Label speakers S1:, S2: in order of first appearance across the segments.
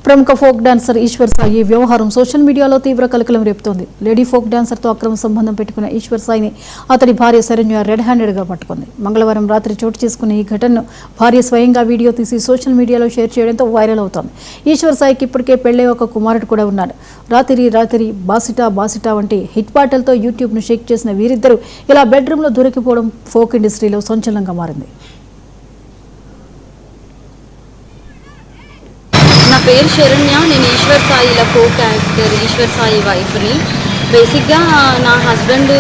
S1: ప్రముఖ folk dancer Eshwar Sai వ్యవహారం social మీడియాలో తీవ్ర కలకలం రేపుతోంది. లేడీ ఫోక్ డాన్సర్తో అక్రమ సంబంధం పెట్టుకున్న ఈశ్వర్ సాయిని అతడి భార్య శరణ్య రెడ్ హ్యాండెడ్గా పట్టుకుంది. మంగళవారం రాత్రి చోటు చేసుకున్న ఈ ఘటనను భార్య స్వయంగా వీడియో తీసి సోషల్ మీడియాలో షేర్ చేయడంతో వైరల్ అవుతోంది. ఈశ్వర్ సాయికి ఇప్పటికే పెళ్లే ఒక కుమారుడు కూడా ఉన్నాడు. రాత్రి బాసిటా వంటి హిట్ పాటలతో యూట్యూబ్ను షేక్ చేసిన వీరిద్దరూ ఇలా బెడ్రూమ్లో దొరికిపోవడం ఫోక్ ఇండస్ట్రీలో సంచలనంగా మారింది.
S2: నా పేరు శరణ్య. నేను ఈశ్వర్ సాయిల ఫోక్ యాక్టర్ ఈశ్వర్ సాయి వైఫ్ని. బేసిక్గా నా హస్బెండ్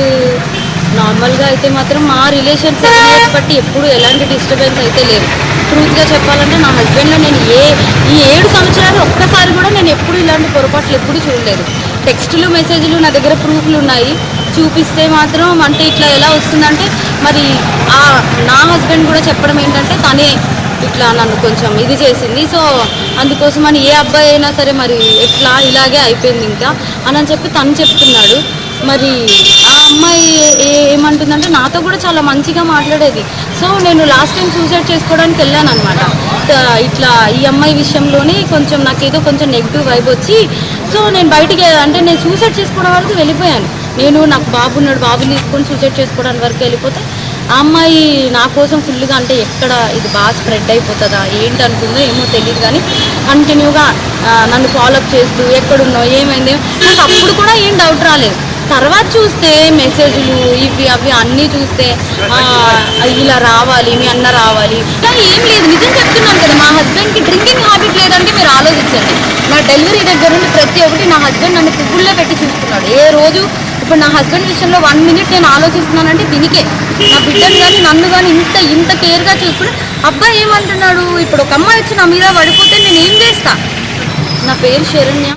S2: నార్మల్గా అయితే మాత్రం మా రిలేషన్ 7 years బట్టి ఎప్పుడు ఎలాంటి డిస్టర్బెన్స్ అయితే లేదు. ట్రూత్గా చెప్పాలంటే నా హస్బెండ్లో నేను ఈ 7 సంవత్సరాలు ఒక్కసారి కూడా నేను ఎప్పుడు ఇలాంటి పొరపాట్లు ఎప్పుడు చూడలేదు. టెక్స్టులు మెసేజ్లు నా దగ్గర ప్రూఫ్లు ఉన్నాయి. చూపిస్తే మాత్రం అంటే ఇట్లా ఎలా వస్తుందంటే మరి నా హస్బెండ్ కూడా చెప్పడం ఏంటంటే తనే ఇట్లా నన్ను కొంచెం ఇది చేసింది. సో అందుకోసమని ఏ అబ్బాయి అయినా సరే మరి ఎట్లా ఇలాగే అయిపోయింది ఇంకా అని చెప్పి తను చెప్తున్నాడు. మరి ఆ అమ్మాయి ఏమంటుందంటే నాతో కూడా చాలా మంచిగా మాట్లాడేది. సో నేను లాస్ట్ టైం సూసైడ్ చేసుకోవడానికి వెళ్ళాను అనమాట. ఇట్లా ఈ అమ్మాయి విషయంలోనే కొంచెం నాకేదో కొంచెం నెగిటివ్ వైబ్ వచ్చి సో నేను బయటికి అంటే నేను సూసైడ్ చేసుకోవడం వరకు వెళ్ళిపోయాను. నాకు బాబున్నాడు, బాబుని తీసుకొని సూసైడ్ చేసుకోవడానికి వరకు వెళ్ళిపోతే ఆ అమ్మాయి నా కోసం ఫుల్గా అంటే ఎక్కడ ఇది బాగా స్ప్రెడ్ అయిపోతుందా ఏంటి అనుకుందో ఏమో తెలియదు, కానీ కంటిన్యూగా నన్ను ఫాలోఅప్ చేస్తూ ఎక్కడున్నావు ఏమైంది నాకు అప్పుడు కూడా ఏం డౌట్ రాలేదు. తర్వాత చూస్తే మెసేజ్లు ఇవి అవి అన్నీ చూస్తే ఇలా రావాలి మీ అన్న రావాలి కానీ ఏం లేదు. నిజం చెప్తున్నాను కదా, మా హస్బెండ్కి డ్రింకింగ్ హ్యాబిట్ లేదంటే మీరు ఆలోచించండి. నా డెలివరీ దగ్గర నుండి ప్రతి ఒక్కటి నా హస్బెండ్ నన్ను పువ్వుల్లో పెట్టి చూసుకున్నాడు. ఏ రోజు ఇప్పుడు నా హస్బెండ్ విషయంలో 1 minute నేను ఆలోచిస్తున్నానంటే దీనికే నా బిడ్డను కానీ నన్ను కానీ ఇంత కేర్గా చూసుకుని అబ్బాయి ఏమంటున్నాడు ఇప్పుడు ఒక అమ్మాయి వచ్చి నా మీద పడిపోతే నేను ఏం చేస్తా. నా పేరు శరణ్య.